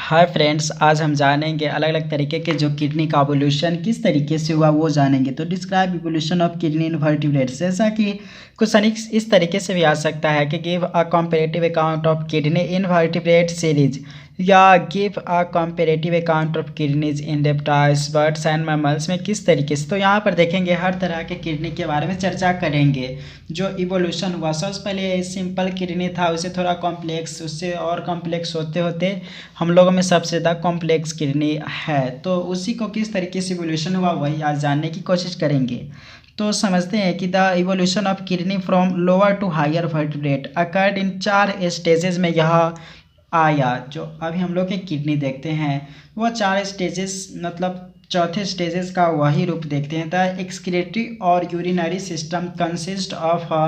Hi friends, आज हम जानेंगे अलग अलग तरीके के जो किडनी का इवोल्यूशन किस तरीके से हुआ वो जानेंगे। तो describe evolution of kidney in vertebrates, जैसा कि क्वेश्चन इस तरीके से भी आ सकता है कि give a comparative account of kidney in vertebrate series, या give a comparative account of kidneys in reptiles, birds and mammals में किस तरीके से। तो यहाँ पर देखेंगे हर तरह के किडनी के बारे में चर्चा करेंगे। जो इवोल्यूशन हुआ, सबसे पहले सिंपल किडनी था, उसे थोड़ा कॉम्प्लेक्स, उससे और कॉम्प्लेक्स होते होते हम लोगों में सबसे ज़्यादा कॉम्प्लेक्स किडनी है। तो उसी को किस तरीके से इवोल्यूशन हुआ वही आज जानने की कोशिश करेंगे। तो समझते हैं कि the evolution of kidney from lower to higher vertebrate occurred in 4 stages में यह आया। जो अभी हम लोग की किडनी देखते हैं वो 4 स्टेजेस, मतलब चौथे स्टेजेस का वही रूप देखते हैं। द एक्सक्रीटरी और urinary system consist of a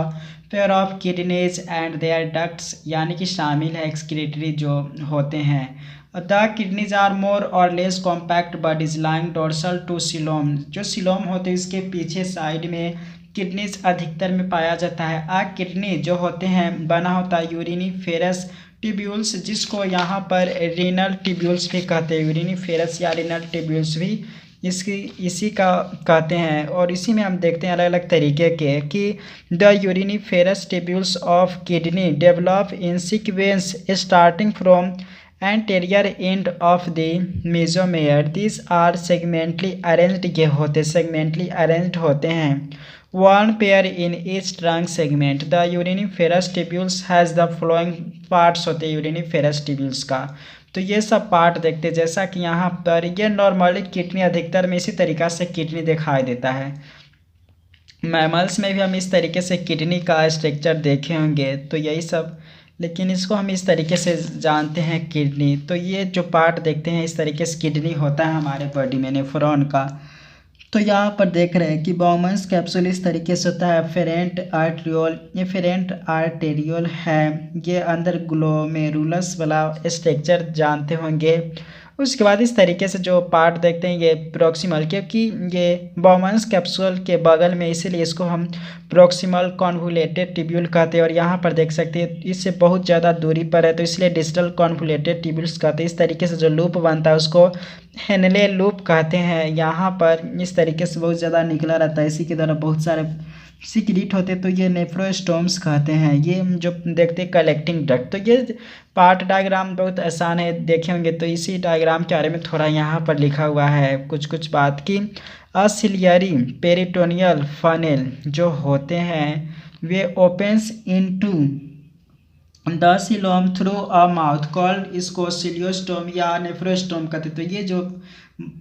pair of kidneys and their ducts, यानी कि शामिल है एक्सक्रीटरी जो होते हैं। The kidneys are more or less compact but is lying dorsal to coelom. जो सिलोम होते हैं इसके पीछे साइड में किडनीज अधिकतर में पाया जाता है। आ किडनी जो होते हैं बना होता है यूरिनिफेरस ट्यूब्यूल्स, जिसको यहाँ पर रीनल ट्यूब्यूल्स भी कहते हैं। यूरिनिफेरस या रीनल ट्यूब्यूल्स भी इसी का कहते हैं। और इसी में हम देखते हैं अलग अलग तरीके के कि the uriniferous tubules of kidney develop in sequence starting from anterior end of the mesomere. This are segmentally arranged, ये होते सेगमेंटली अरेंज्ड होते हैं। One pair in each trunk segment. The uriniferous tubules has the flowing parts होते हैं uriniferous tubules का। तो ये सब पार्ट देखते हैं, जैसा कि यहाँ पर ये नॉर्मली किडनी अधिकतर में इसी तरीक़ा से किडनी दिखाई देता है। मैमल्स में भी हम इस तरीके से किडनी का स्ट्रक्चर देखे होंगे, तो यही सब, लेकिन इसको हम इस तरीके से जानते हैं किडनी। तो ये जो पार्ट देखते हैं इस तरीके से किडनी होता है हमारे बॉडी में, नेफ्रॉन का। तो यहाँ पर देख रहे हैं कि बाउमन्स कैप्सूल इस तरीके से होता है। फेरेंट आर्टेरियोल, ये फेरेंट आर्टेरियोल है, ये अंदर ग्लोमेरुलस वाला स्ट्रक्चर जानते होंगे। उसके बाद इस तरीके से जो पार्ट देखते हैं ये प्रोक्सिमल, क्योंकि ये बाउमन्स कैप्सूल के बगल में, इसीलिए इसको हम प्रोक्सिमल कॉन्वुलेटेड ट्यूब्यूल कहते हैं। और यहाँ पर देख सकते हैं इससे बहुत ज़्यादा दूरी पर है, तो इसलिए डिस्टल कॉन्वुलेटेड ट्यूब्यूल्स कहते हैं। इस तरीके से जो लूप बनता है उसको हेनले लूप कहते हैं। यहाँ पर इस तरीके से बहुत ज़्यादा निकला रहता है, इसी के द्वारा बहुत सारे सिक्रीट होते, तो ये नेफ्रोस्टोम्स कहते हैं। ये जो देखते हैं कलेक्टिंग डक्ट। तो ये पार्ट डायग्राम बहुत आसान है, देखे होंगे। तो इसी डायग्राम के बारे में थोड़ा यहाँ पर लिखा हुआ है कुछ बात की। असिलियरी पेरिटोनियल फनेल जो होते हैं वे opens into the coelom through a mouth called, इसको सिलियोस्टोम या नेफ्रोस्टोम कहते हैं। तो ये जो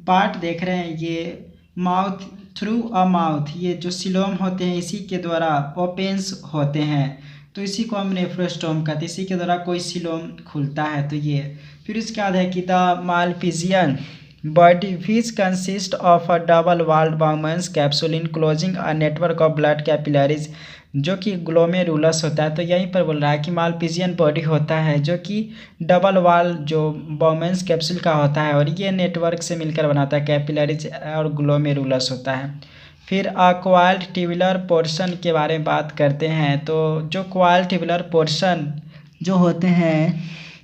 पार्ट देख रहे हैं ये माउथ थ्रू अ माउथ, ये जो सिलोम होते हैं इसी के द्वारा ओपेंस होते हैं, तो इसी को हम नेफ्रोस्टोम कहते हैं। इसी के द्वारा कोई सिलोम खुलता है। तो ये फिर इसके बाद है कि the Malpighian body which consist of a double walled Bowman's capsule enclosing a network of blood capillaries, जो कि ग्लोमेरुलस होता है। तो यहीं पर बोल रहा है कि मालपिजियन बॉडी होता है जो कि डबल वॉल जो बाउमन्स कैप्सूल का होता है, और ये नेटवर्क से मिलकर बनाता है, कैपिलरीज और ग्लोमेरुलस होता है। फिर क्वाइल्ड ट्यूबुलर पोर्शन के बारे में बात करते हैं। तो जो क्वाइल्ड ट्यूबुलर पोर्शन जो होते हैं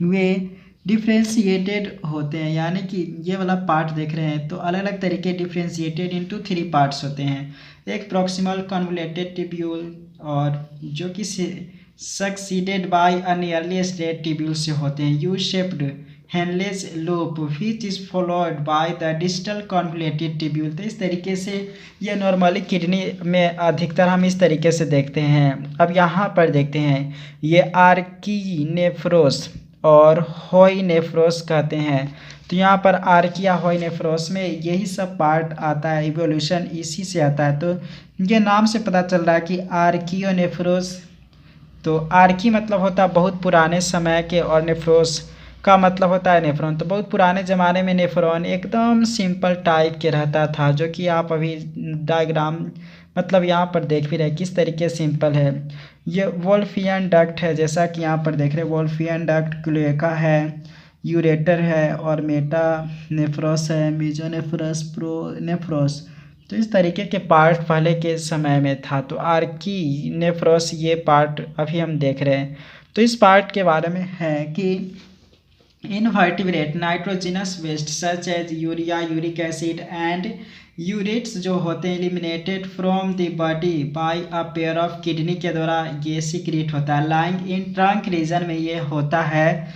वे डिफ्रेंशिएटेड होते हैं, यानी कि ये वाला पार्ट देख रहे हैं तो अलग अलग तरीके डिफ्रेंशिएटेड इनटू 3 पार्ट्स होते हैं। एक प्रॉक्सिमल कन्वुलेटेड ट्यूब्यूल, और जो कि succeeded by a nearly straight tubule से होते हैं। U shaped Henle's loop which is followed by the distal convoluted tubule. तो इस तरीके से ये नॉर्मली किडनी में अधिकतर हम इस तरीके से देखते हैं। अब यहाँ पर देखते हैं ये आर्कीनेफ्रोस और होइनेफ्रोस कहते हैं। तो यहाँ पर आर्किया होइनेफ्रोस में यही सब पार्ट आता है, इवोल्यूशन इसी से आता है। तो ये नाम से पता चल रहा है कि आर्कियोनेफ्रोस, तो आर्की मतलब होता है बहुत पुराने समय के, और नेफ्रोस का मतलब होता है नेफ्रॉन। तो बहुत पुराने ज़माने में नेफ्रॉन एकदम सिंपल टाइप के रहता था, जो कि आप अभी डायग्राम मतलब यहाँ पर देख भी रहे किस तरीके सिंपल है। ये वोल्फियन डक्ट है, जैसा कि यहाँ पर देख रहे हैं वोल्फियन डक्ट, क्लोएका है, यूरेटर है, और मेटा नेफ्रोस है, मेजोनेफ्रोस, प्रोनेफ्रोस। तो इस तरीके के पार्ट पहले के समय में था। तो आर्की नेफ्रोस ये पार्ट अभी हम देख रहे हैं। तो इस पार्ट के बारे में है कि invertebrate nitrogenous waste such as urea, uric acid and urates जो होते हैं eliminated from the body by a pair of kidney के द्वारा ये सीक्रेट होता है। लाइंग इन ट्रंक रीजन में ये होता है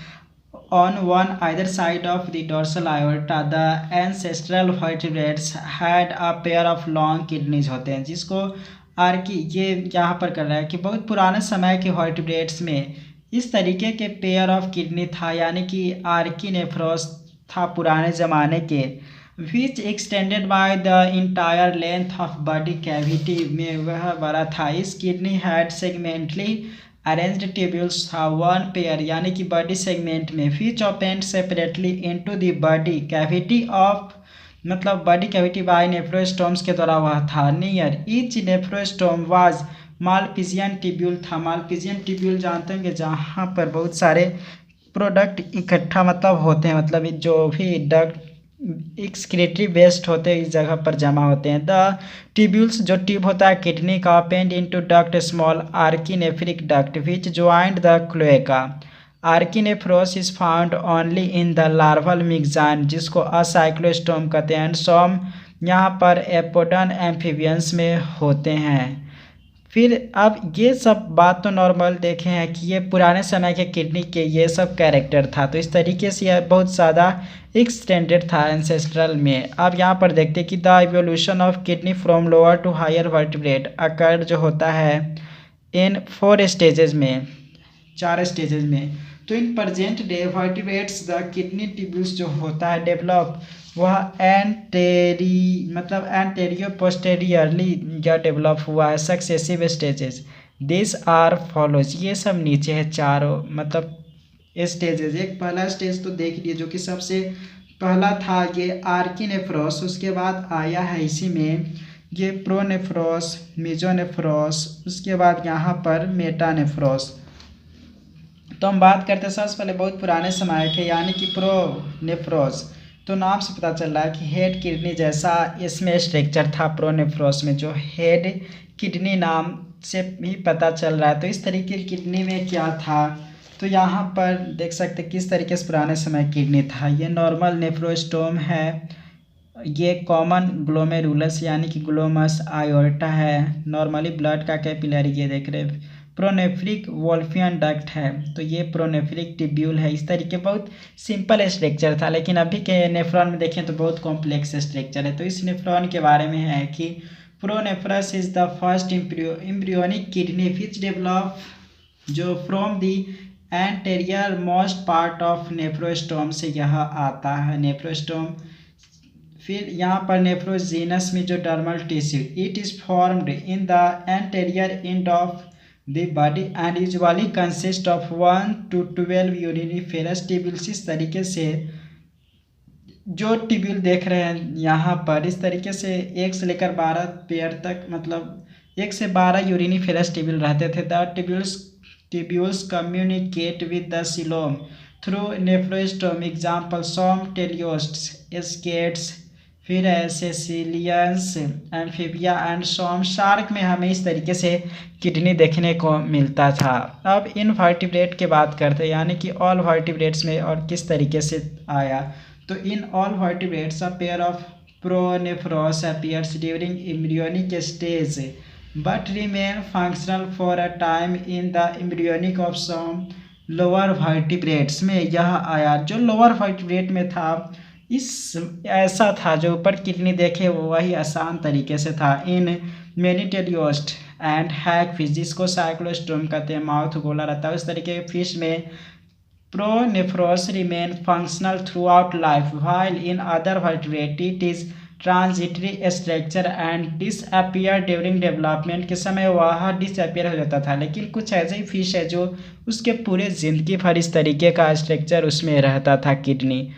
on one either side of the dorsal aorta. The ancestral vertebrates had a pair of long kidneys होते हैं, जिसको आर्की ये यहाँ पर कर रहा है कि बहुत पुराने समय के वर्टिब्रेट्स में इस तरीके के पेयर ऑफ किडनी था, यानी कि आर्की नेफ्रोस था पुराने ज़माने के, which extended by the entire length of body cavity में वह बड़ा था। इस kidney had segmentally arranged tubules था वन पेयर, यानी कि बॉडी सेगमेंट में, which opened separately into the body cavity of मतलब बॉडी कैविटी बाय नेफ्रोस्टोम्स के द्वारा वह था। Near each nephrostome was Malpighian tubule था। मालपिजियन ट्यूब्यूल जानते होंगे जहाँ पर बहुत सारे प्रोडक्ट इकट्ठा मतलब होते हैं, मतलब जो भी डक्ट एक्सक्रीटरी वेस्ट होते हैं इस जगह पर जमा होते हैं। द ट्यूब्यूल्स जो ट्यूब होता है किडनी का opened into duct small archinephric duct which joined the cloaca. Archinephros is found only in the larval myxine, जिसको असाइक्लोस्टोम कहते हैं। सोम यहाँ पर एपोडन एम्फीबियंस में होते हैं। फिर अब ये सब बात तो नॉर्मल देखे हैं कि ये पुराने समय के किडनी के ये सब कैरेक्टर था, तो इस तरीके से यह बहुत ज़्यादा एक्सटेंडेड था एंसेस्ट्रल में। अब यहाँ पर देखते हैं कि the evolution of kidney from lower to higher vertebrate occur जो होता है इन 4 स्टेजेस में, 4 स्टेजेस में। तो in present day vertebrates the kidney tubules जो होता है डेवलप वह एंटेरियो पोस्टेरियरली या डेवलप हुआ है successive stages. This are follows, ये सब नीचे है चारों मतलब स्टेजेस। एक पहला स्टेज तो देख लिए जो कि सबसे पहला था ये आर्किनेफ्रोस, उसके बाद आया है इसी में ये प्रोनेफ्रोस, मेजोनेफ्रोस, उसके बाद यहाँ पर मेटानेफ्रोस। तो हम बात करते हैं सबसे पहले बहुत पुराने समय के, यानी कि प्रोनेफ्रोस। तो नाम से पता चल रहा है कि हेड किडनी जैसा इसमें स्ट्रक्चर था प्रोनेफ्रोस में, जो हेड किडनी नाम से ही पता चल रहा है। तो इस तरीके की किडनी में क्या था, तो यहाँ पर देख सकते किस तरीके से पुराने समय किडनी था। ये नॉर्मल नेफ्रोस्टोम है, ये कॉमन ग्लोमेरुलस यानी कि ग्लोमस आयोर्टा है, नॉर्मली ब्लड का कैपिलरी ये देख रहे, प्रोनेफ्रिक वोल्फियन डक्ट है, तो ये प्रोनेफ्रिक ट्यूब्यूल है। इस तरीके बहुत सिंपल स्ट्रक्चर था, लेकिन अभी के नेफ्रॉन में देखें तो बहुत कॉम्प्लेक्स स्ट्रक्चर है। तो इस नेफ्रॉन के बारे में है कि pronephros is the first embryonic kidney which develop जो from the anterior most part of nephrostome से यह आता है नेफ्रोस्टोम। फिर यहाँ पर नेफ्रोजीनस में जो dermal tissue it is formed in the anterior end of the body and usually consist of 1 to 12 uriniferous tubules। इस तरीके से जो ट्यूब्यूल देख रहे हैं यहाँ पर इस तरीके से 1 से लेकर 12 पेयर तक मतलब 1 से 12 यूरिनिफेरस ट्यूब्यूल रहते थे। The tubules communicate with the coelom through nephrostome, example some teleosts, skates, फिर caecilians, amphibia and some shark में हमें इस तरीके से किडनी देखने को मिलता था। अब इन वर्टिब्रेट की बात करते हैं, यानी कि ऑल वर्टिब्रेट्स में और किस तरीके से आया। तो in all vertebrates a pair of pronephros appears during embryonic stage but remain functional for a time in the embryonic of some lower vertebrates में यह आया। जो लोअर वर्टिब्रेट में था इस ऐसा था जो ऊपर किडनी देखे वो वही आसान तरीके से था। इन मेनिटेलियोस्ट एंड हैग फिश, जिसको साइक्लोस्टोम कहते हैं, माउथ गोला रहता है, उस तरीके के फिश में pronephros remain functional throughout life while in other vertebrate it is transitory structure and disappear during development. के समय वह डिसअपियर हो जाता था, लेकिन कुछ ऐसे ही फिश है जो उसके पूरे ज़िंदगी भर इस तरीके का स्ट्रक्चर उसमें रहता था किडनी।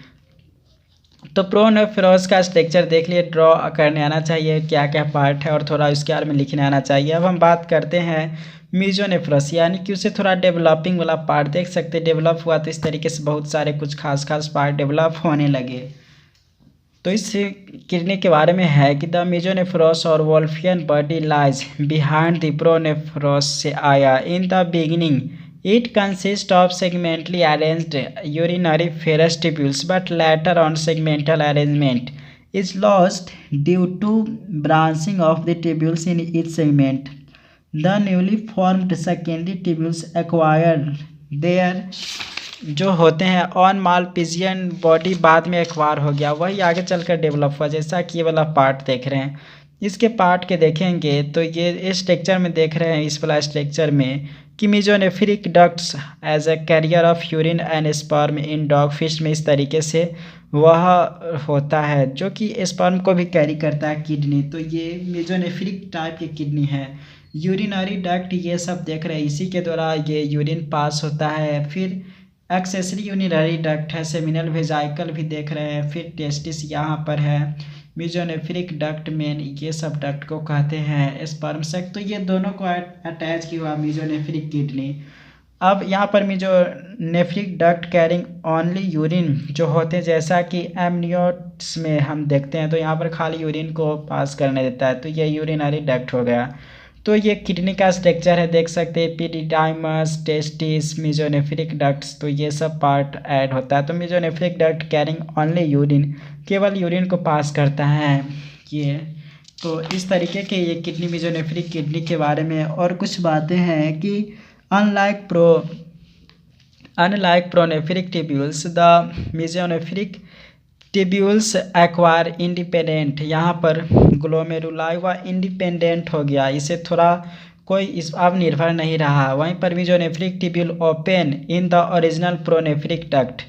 तो प्रोनेफ्रोस का स्ट्रक्चर देख लिए, ड्रॉ करने आना चाहिए क्या क्या पार्ट है और थोड़ा इसके बारे में लिखने आना चाहिए। अब हम बात करते हैं मेजोनेफ्रोस, यानी कि उसे थोड़ा डेवलपिंग वाला पार्ट देख सकते डेवलप हुआ, तो इस तरीके से बहुत सारे कुछ खास पार्ट डेवलप होने लगे। तो इस किडनी के बारे में है कि द मेजोनेफ्रोस और Wolffian body lies behind the pronephros से आया। In the beginning It consists of segmentally arranged urinary ferrous tubules, but later on segmental arrangement is lost due to branching of the tubules in each segment. The newly formed secondary tubules acquired their जो होते हैं on मालपिजियन body बाद में acquire हो गया, वही आगे चलकर डेवलप हुआ, जैसा कि ये वाला पार्ट देख रहे हैं। इसके पार्ट के देखेंगे तो ये इस स्ट्रक्चर में देख रहे हैं, इस वाला स्ट्रक्चर में कि mesonephric ducts as a carrier of urine and sperm in dogfish में इस तरीके से वह होता है जो कि स्पर्म को भी कैरी करता है किडनी। तो ये मेसोनेफ्रिक टाइप की किडनी है। यूरिनरी डक्ट ये सब देख रहे हैं, इसी के द्वारा ये यूरिन पास होता है। फिर एक्सेसरी यूरिनरी डक्ट है, सेमिनल वेजाइकल भी देख रहे हैं। फिर टेस्टिस यहाँ पर है। मेसोनेफ्रिक डक्ट में ये सब डक्ट को कहते हैं स्पर्म सेक। तो ये दोनों को अटैच किया हुआ मेसोनेफ्रिक किडनी। अब यहाँ पर mesonephric duct carrying only urine जो होते हैं, जैसा कि एमनियोट्स में हम देखते हैं, तो यहाँ पर खाली यूरिन को पास करने देता है, तो ये यूरिनरी डक्ट हो गया। तो ये किडनी का स्ट्रक्चर है, देख सकते हैं एपिडिडाइमस, टेस्टिस, मेसोनेफ्रिक डक्ट्स, तो ये सब पार्ट ऐड होता है। तो mesonephric duct carrying only urine, केवल यूरिन को पास करता है ये। तो इस तरीके के ये किडनी मेसोनेफ्रिक किडनी के बारे में और कुछ बातें हैं कि unlike pronephric tubules the mesonephric tubules acquire independent, यहाँ पर ग्लोमेरुलाई व इंडिपेंडेंट हो गया, इसे थोड़ा कोई इस अब निर्भर नहीं रहा। वहीं पर mesonephric tubule open in the original pronephric duct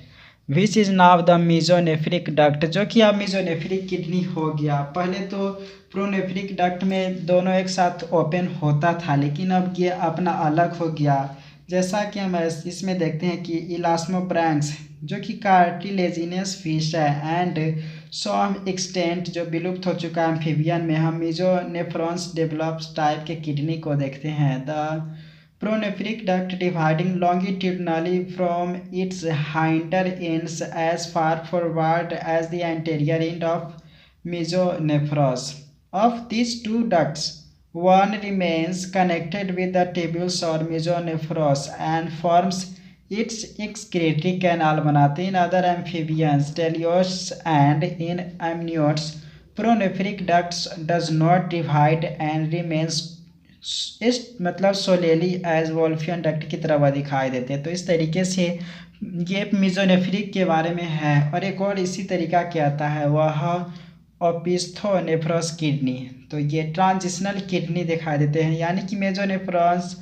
which is now the mesonephric duct, जो कि अब मेसोनेफ्रिक किडनी हो गया। पहले तो प्रोनेफ्रिक डक्ट में दोनों एक साथ ओपन होता था, लेकिन अब ये अपना अलग हो गया। जैसा कि हम इसमें देखते हैं कि इलास्मोब्रैंक्स जो कि कार्टिलेजिनस फिश है एंड सम एक्सटेंट जो विलुप्त हो चुका है एम्फीबियन में, हम मेसोनेफ्रॉन्स डेवलप्स टाइप के किडनी को देखते हैं। The pronephric duct dividing longitudinally from its hinder ends as far forward as the anterior end of mesonephros. Of these two ducts, one remains connected with the tubules or mesonephros and forms its excretory canal बनाते हैं। In other amphibians, teleosts and in amniotes, pronephric ducts does not divide and remains इस मतलब सोलेली as Wolffian duct की तरह वह दिखाई देते हैं। तो इस तरीके से ये मेसोनेफ्रिक के बारे में है। और एक और इसी तरीका क्या आता है वह ओपिस्थोनेफ्रॉस किडनी। तो ये ट्रांजिशनल किडनी दिखाई देते हैं, यानी कि मेसोनेफ्रॉन्स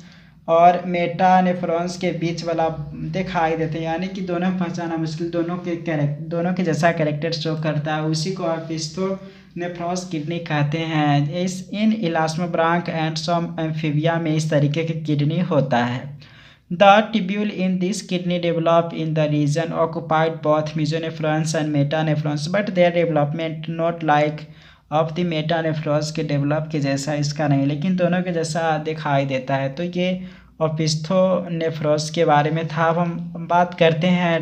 और मेटानेफ्रॉन्स के बीच वाला दिखाई देते हैं, यानी कि दोनों पहचाना मुश्किल, दोनों के जैसा कैरेक्टर शो करता है, उसी को ओपिस्थोनेफ्रॉस किडनी कहते हैं। इस इन इलास्मोब्रांक एंड सम एम्फीबिया में इस तरीके की किडनी होता है। The tubule in this kidney develop in the region occupied both mesonephros and metanephrons, but their development not like of the metanephrons के डेवलप के जैसा इसका नहीं, लेकिन दोनों के जैसा दिखाई देता है। तो ये ओपिस्थोनेफ्रॉस के बारे में था। अब हम बात करते हैं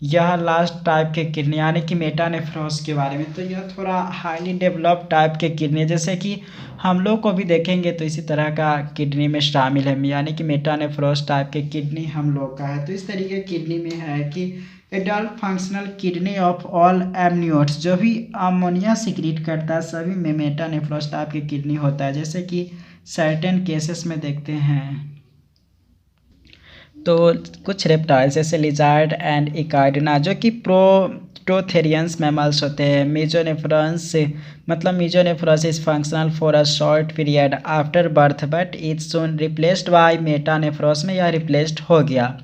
यह लास्ट टाइप के किडनी यानी कि मेटानेफ्रॉस के बारे में। तो यह थोड़ा हाईली डेवलप्ड टाइप के किडनी, जैसे कि हम लोग को भी देखेंगे तो इसी तरह का किडनी में शामिल है, यानी कि मेटानेफ्रॉस टाइप के किडनी हम लोग का है। तो इस तरीके की किडनी में है कि adult functional kidney of all amniotes, जो भी अमोनिया सिक्रीट करता है सभी में मेटानेफ्रॉस टाइप की किडनी होता है, जैसे कि सर्टेन केसेस में देखते हैं। तो कुछ रेप्टाइल्स जैसे लिजार्ड एंड इकाइडना जो कि प्रोटोथेरियंस मैमल्स होते हैं। मेसोनेफ्रॉस मतलब mesonephros is functional for a short period after birth but it's soon replaced by metanephros में यह रिप्लेस्ड हो गया।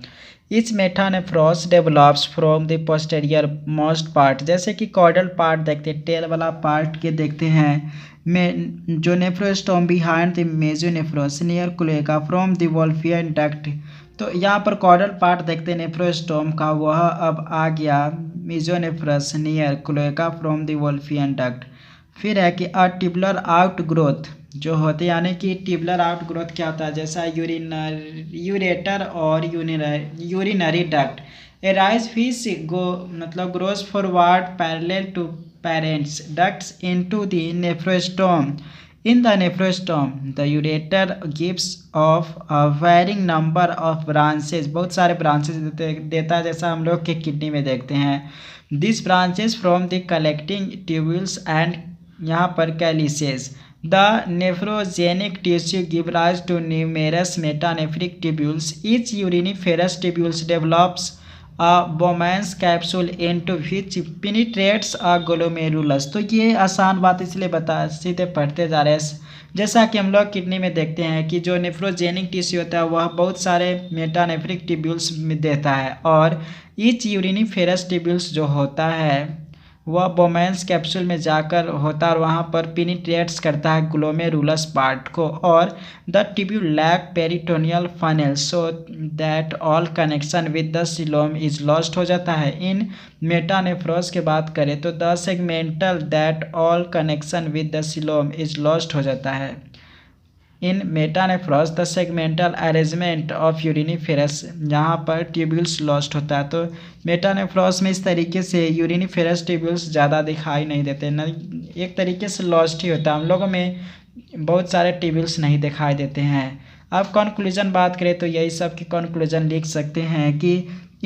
Each metanephros develops from the posterior most part, जैसे कि कॉर्डल पार्ट देखते हैं, टेल वाला पार्ट के देखते हैं में जो nephrostome behind the mesonephros near cloaca from the Wolffian duct. तो यहाँ पर कॉर्डल पार्ट देखते हैं नेफ्रोस्टोम का, वह अब आ गया mesonephros near cloaca from the Wolffian duct. फिर है कि अ ट्यूबुलर आउट ग्रोथ जो होते हैं, यानी कि ट्यूबुलर आउट ग्रोथ क्या होता है, जैसा यूरेटर और urinary duct. Arises fish मतलब grows forward parallel to parents ducts into the nephrostome In the nephrostomy, the ureter gives off a varying number of branches, बहुत सारे ब्रांचेस देता है, जैसा हम लोग के किडनी में देखते हैं. These branches from the collecting tubules and यहाँ पर calyces. The nephrogenic tissue give rise to numerous metanephric tubules. Each uriniferous tubules develops a Bowman's capsule into which penetrates a glomerulus. तो ये आसान बात इसलिए बता सीधे पढ़ते जा रहे हैं. जैसा कि हम लोग किडनी में देखते हैं कि जो नेफ्रोजेनिक टिश्यू होता है वह बहुत सारे मेटानेफ्रिक ट्यूब्यूल्स में देता है, और ईच यूरिनिफेरस ट्यूब्यूल्स जो होता है वह बोमेंस कैप्सूल में जाकर होता है और वहाँ पर पिनिट्रेट्स करता है ग्लोमेरुलस पार्ट को, और the tubule lack peritoneal funnel so that all connection with the coelom is lost हो जाता है. इन मेटानेफ्रोस की बात करें तो the segmental that all connection with the coelom is lost हो जाता है. In metanephros the segmental arrangement of uriniferous, यहाँ पर ट्यूब्यूल्स लॉस्ट होता है. तो मेटानेफ्रोस में इस तरीके से यूरिनिफेरस ट्यूब्यूल्स ज़्यादा दिखाई नहीं देते न, एक तरीके से लॉस्ट ही होता है. हम लोगों में बहुत सारे ट्यूब्यूल्स नहीं दिखाई देते हैं. अब कंक्लूजन बात करें तो यही सब की कंक्लूजन लिख सकते हैं कि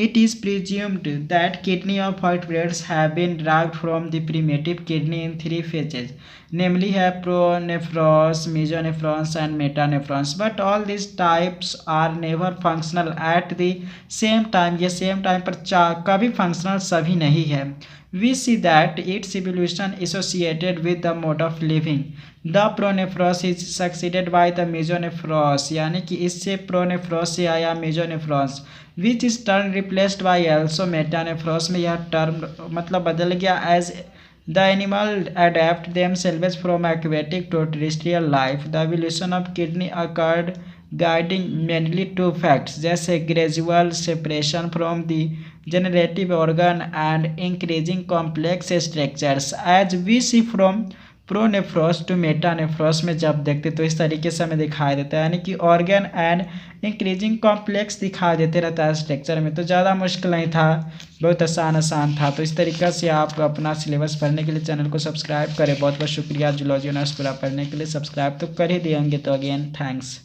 it is presumed that kidney of vertebrates have been derived from the primitive kidney in three phases, namely have pronephros, mesonephros and metanephros, but all these types are never functional at the same time. ये same time पर कभी functional सभी नहीं है. We see that its evolution associated with the mode of living. The pronephros is succeeded by the mesonephros, यानी कि इससे pronephros से आया mesonephros, which is term replaced by also metanephros में यह term मतलब बदल गया as the animal adapt themselves from aquatic to terrestrial life. The evolution of kidney occurred guiding mainly two facts, जैसे gradual separation from the generative organ and increasing complex structures as we see from pronephros to metanephros में जब देखते तो इस तरीके से हमें दिखाई देता है, यानी कि ऑर्गन एंड इंक्रीजिंग कॉम्प्लेक्स दिखाई देते रहता है स्ट्रक्चर में. तो ज़्यादा मुश्किल नहीं था, बहुत आसान था. तो इस तरीके से आप अपना सिलेबस पढ़ने के लिए चैनल को सब्सक्राइब करें. बहुत बहुत शुक्रिया. जूलॉजी ऑनर्स पूरा पढ़ने के लिए सब्सक्राइब तो कर ही देंगे. तो अगेन थैंक्स.